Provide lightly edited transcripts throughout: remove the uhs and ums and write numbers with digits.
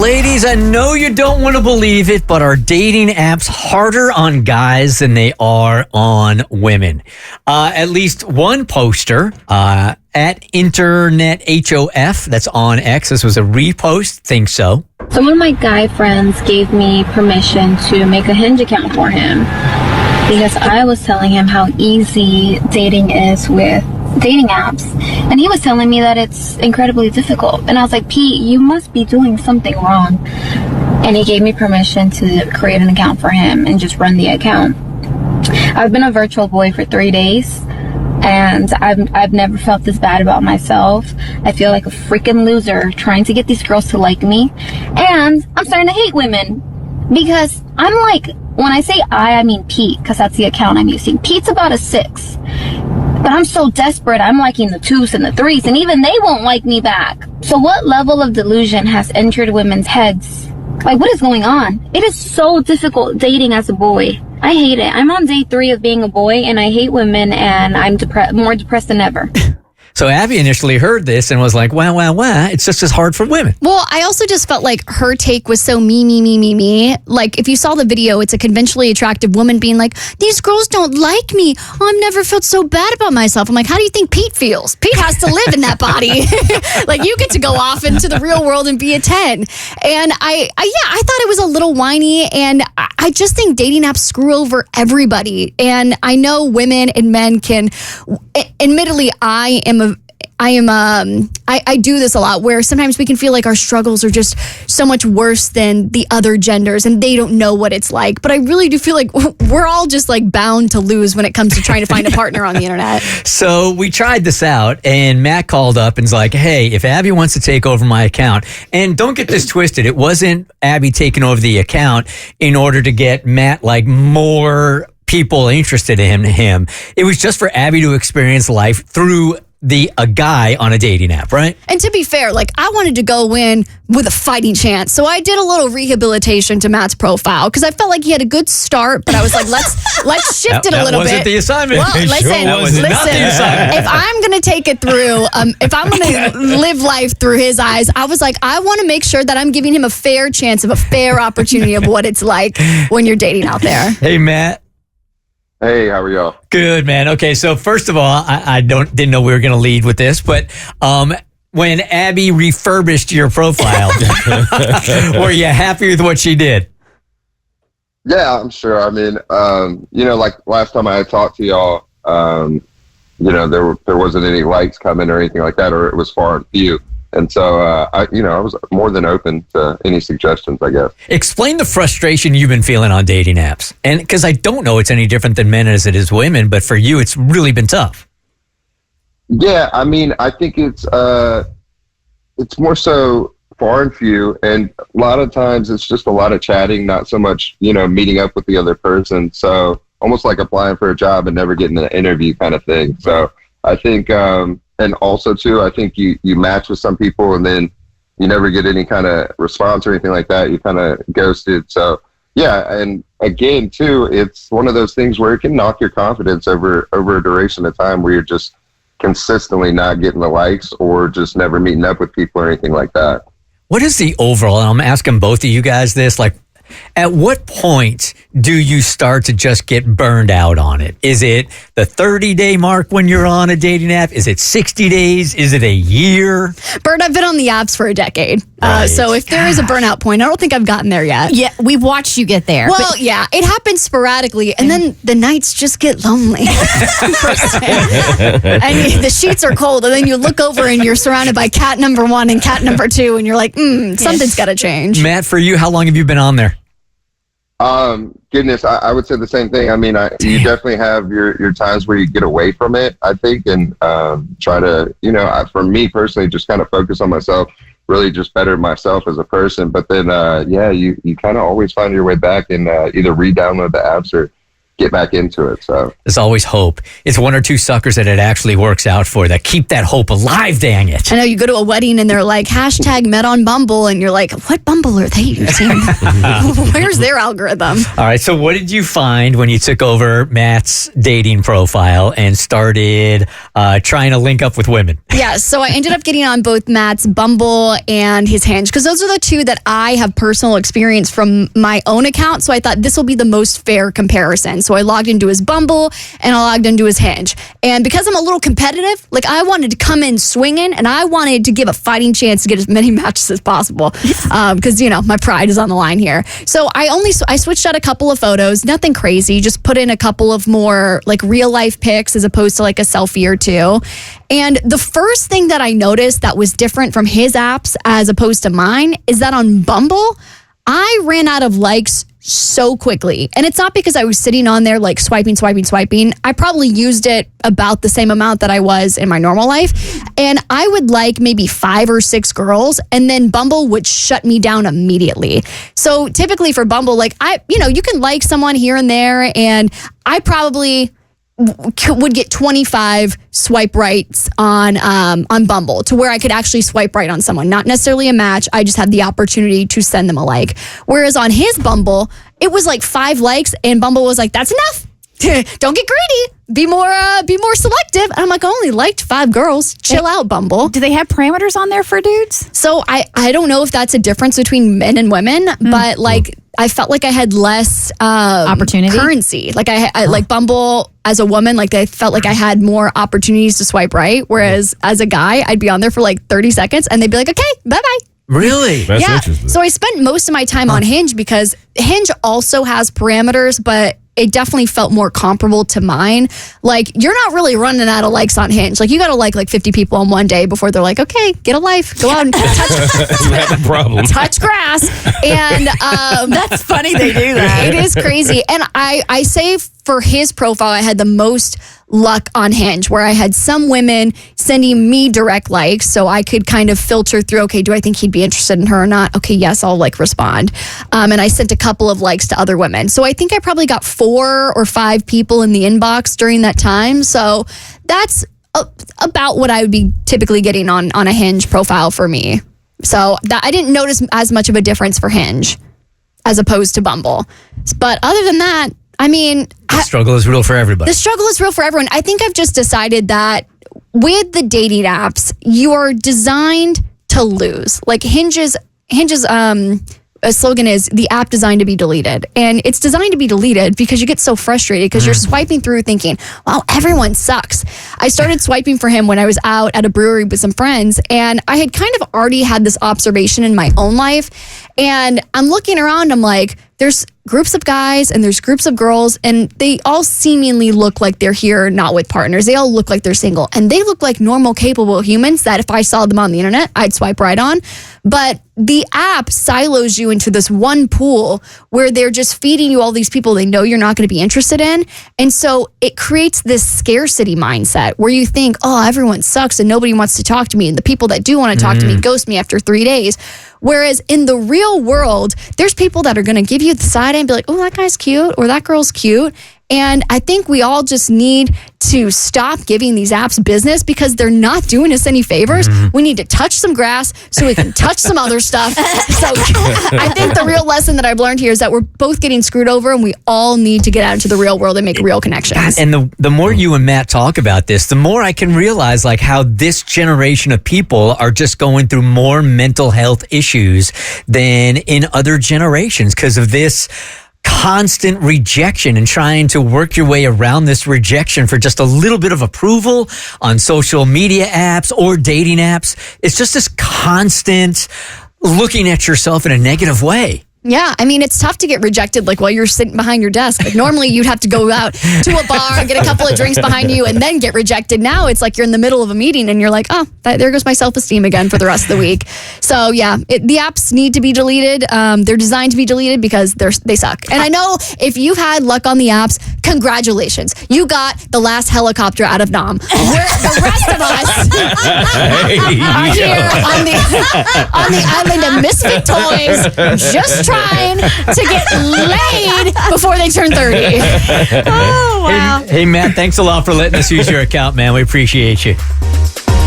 Ladies, I know you don't want to believe it, but are dating apps harder on guys than they are on women? At least one poster at Internet HOF, that's on X. This was a repost. Think so. So one of my guy friends gave me permission to make a Hinge account for him because I was telling him how easy dating is with dating apps, and he was telling me that it's incredibly difficult, and I was like, Pete, you must be doing something wrong. And he gave me permission to create an account for him and just run the account. I've been a virtual boy for 3 days, and I've never felt this bad about myself. I feel like a freaking loser trying to get these girls to like me, and I'm starting to hate women because I'm like, when I say I mean Pete, because that's the account I'm using. Pete's about a 6. But I'm so desperate, I'm liking the 2s and the 3s, and even they won't like me back. So what level of delusion has entered women's heads? Like, what is going on? It is so difficult dating as a boy. I hate it. I'm on day 3 of being a boy, and I hate women, and I'm more depressed than ever. So Abby initially heard this and was like, wow, it's just as hard for women. Well, I also just felt like her take was so me. Like, if you saw the video, it's a conventionally attractive woman being like, these girls don't like me. Oh, I've never felt so bad about myself. I'm like, how do you think Pete feels? Pete has to live in that body. Like, you get to go off into the real world and be a 10. And I thought it was a little whiny, and I just think dating apps screw over everybody. And I know women and men can, admittedly, I do this a lot, where sometimes we can feel like our struggles are just so much worse than the other genders and they don't know what it's like. But I really do feel like we're all just like bound to lose when it comes to trying to find a partner on the internet. So we tried this out, and Matt called up and was like, hey, if Abby wants to take over my account, and don't get this twisted, it wasn't Abby taking over the account in order to get Matt like more people interested in him. It was just for Abby to experience life through a guy on a dating app, right? And to be fair, like, I wanted to go in with a fighting chance. So I did a little rehabilitation to Matt's profile because I felt like he had a good start, but I was like, let's shift it a little bit. That wasn't the assignment. Well, listen, if I'm going to take it through, if I'm going to live life through his eyes, I was like, I want to make sure that I'm giving him a fair chance of a fair opportunity of what it's like when you're dating out there. Hey, Matt. Hey, how are y'all? Good, man. Okay, so first of all, I didn't know we were going to lead with this, but when Abby refurbished your profile, were you happy with what she did? Yeah, I'm sure. I mean, like last time I had talked to y'all, there wasn't any likes coming or anything like that, or it was far and few. And so, I was more than open to any suggestions, I guess. Explain the frustration you've been feeling on dating apps. And because I don't know it's any different than men as it is women, but for you, it's really been tough. Yeah, I mean, I think it's more so far and few. And a lot of times it's just a lot of chatting, not so much, meeting up with the other person. So almost like applying for a job and never getting an interview kind of thing. So I think... and also, too, I think you match with some people and then you never get any kind of response or anything like that. You kind of ghosted. So, yeah. And again, too, it's one of those things where it can knock your confidence over a duration of time where you're just consistently not getting the likes or just never meeting up with people or anything like that. What is the overall, and I'm asking both of you guys this, like, at what point do you start to just get burned out on it? Is it the 30-day mark when you're on a dating app? Is it 60 days? Is it a year? Bert, I've been on the apps for a decade. Right. So if there is a burnout point, I don't think I've gotten there yet. Yeah, we've watched you get there. Well, yeah, it happens sporadically, and then the nights just get lonely. And the sheets are cold, and then you look over and you're surrounded by cat number 1 and cat number 2, and you're like, something's got to change. Matt, for you, how long have you been on there? Goodness, I would say the same thing. I mean, you definitely have your times where you get away from it, I think, and try to, for me personally, just kind of focus on myself, really just better myself as a person. But then, you kind of always find your way back and either re-download the apps or get back into it. So there's always hope. It's one or two suckers that it actually works out for that keep that hope alive, dang it. I know you go to a wedding and they're like, hashtag met on Bumble, and you're like, what Bumble are they using? Where's their algorithm? All right, so what did you find when you took over Matt's dating profile and started trying to link up with women? Yeah, so I ended up getting on both Matt's Bumble and his Hinge, because those are the two that I have personal experience from my own account. So I thought this will be the most fair comparison. So I logged into his Bumble and I logged into his Hinge. And because I'm a little competitive, like I wanted to come in swinging and I wanted to give a fighting chance to get as many matches as possible, because my pride is on the line here. So I switched out a couple of photos, nothing crazy, just put in a couple of more like real life pics as opposed to like a selfie or two. And the first thing that I noticed that was different from his apps as opposed to mine is that on Bumble, I ran out of likes so quickly. And it's not because I was sitting on there like swiping. I probably used it about the same amount that I was in my normal life. And I would like maybe 5 or 6 girls, and then Bumble would shut me down immediately. So typically for Bumble, like you can like someone here and there, and I probably would get 25 swipe rights on Bumble to where I could actually swipe right on someone. Not necessarily a match. I just had the opportunity to send them a like. Whereas on his Bumble, it was like 5 likes, and Bumble was like, that's enough. Don't get greedy. Be more selective. And I'm like, I only liked 5 girls. Chill out, Bumble. Do they have parameters on there for dudes? So I don't know if that's a difference between men and women, but like I felt like I had less opportunity, currency. Like I like Bumble as a woman, like I felt like I had more opportunities to swipe right. Whereas as a guy, I'd be on there for like 30 seconds and they'd be like, okay, bye-bye. Really? That's Yeah. interesting. So I spent most of my time on Hinge because Hinge also has parameters, but it definitely felt more comparable to mine. Like, you're not really running out of likes on Hinge. Like, you got to like 50 people in one day before they're like, okay, get a life. Go out and You have a problem. touch grass. And That's funny they do that. it is crazy. And I say for his profile, I had the most luck on Hinge, where I had some women sending me direct likes, so I could kind of filter through, okay, do I think he'd be interested in her or not? Okay, yes, I'll like respond. And I sent a couple of likes to other women. So I think I probably got 4 or 5 people in the inbox during that time. So that's about what I would be typically getting on a Hinge profile for me. So that I didn't notice as much of a difference for Hinge as opposed to Bumble. But other than that, I mean, The struggle is real for everybody. the struggle is real for everyone. I think I've just decided that with the dating apps, you are designed to lose. Like Hinge's slogan is the app designed to be deleted. And it's designed to be deleted because you get so frustrated because you're swiping through thinking, wow, everyone sucks. I started swiping for him when I was out at a brewery with some friends, and I had kind of already had this observation in my own life. And I'm looking around, I'm like, there's groups of guys and there's groups of girls, and they all seemingly look like they're here not with partners. They all look like they're single, and they look like normal, capable humans that if I saw them on the internet, I'd swipe right on. But the app silos you into this one pool where they're just feeding you all these people they know you're not going to be interested in. And so it creates this scarcity mindset where you think, oh, everyone sucks and nobody wants to talk to me. And the people that do want to talk to me ghost me after 3 days. Whereas in the real world, there's people that are going to give you the side eye and be like, oh, that guy's cute or that girl's cute. And I think we all just need to stop giving these apps business because they're not doing us any favors. We need to touch some grass so we can touch some other stuff. So I think the real lesson that I've learned here is that we're both getting screwed over and we all need to get out into the real world and make real connections. And the more you and Matt talk about this, the more I can realize like how this generation of people are just going through more mental health issues than in other generations because of this constant rejection and trying to work your way around this rejection for just a little bit of approval on social media apps or dating apps. It's just this constant looking at yourself in a negative way. Yeah, I mean, it's tough to get rejected like while you're sitting behind your desk. Like normally you'd have to go out to a bar, get a couple of drinks behind you, and then get rejected. Now it's like you're in the middle of a meeting and you're like, oh, there goes my self-esteem again for the rest of the week. So yeah, the apps need to be deleted. They're designed to be deleted because they suck. And I know if you've had luck on the apps, congratulations. You got the last helicopter out of Nam. Where the rest of us are here on the island of misfit toys, just trying to get laid before they turn 30. Oh, wow. Hey, Matt, thanks a lot for letting us use your account, man. We appreciate you.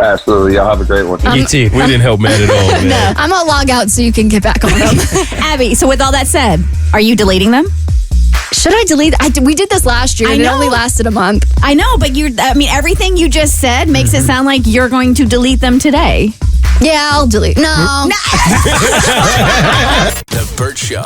Absolutely. Y'all have a great one. You too. We didn't help Matt at all. Man. I'm going to log out so you can get back on them. Abby, so with all that said, are you deleting them? Should I delete? We did this last year. I And it know. only lasted a month. I know, but everything you just said makes it sound like you're going to delete them today. Yeah, I'll delete. No. The Bert Show.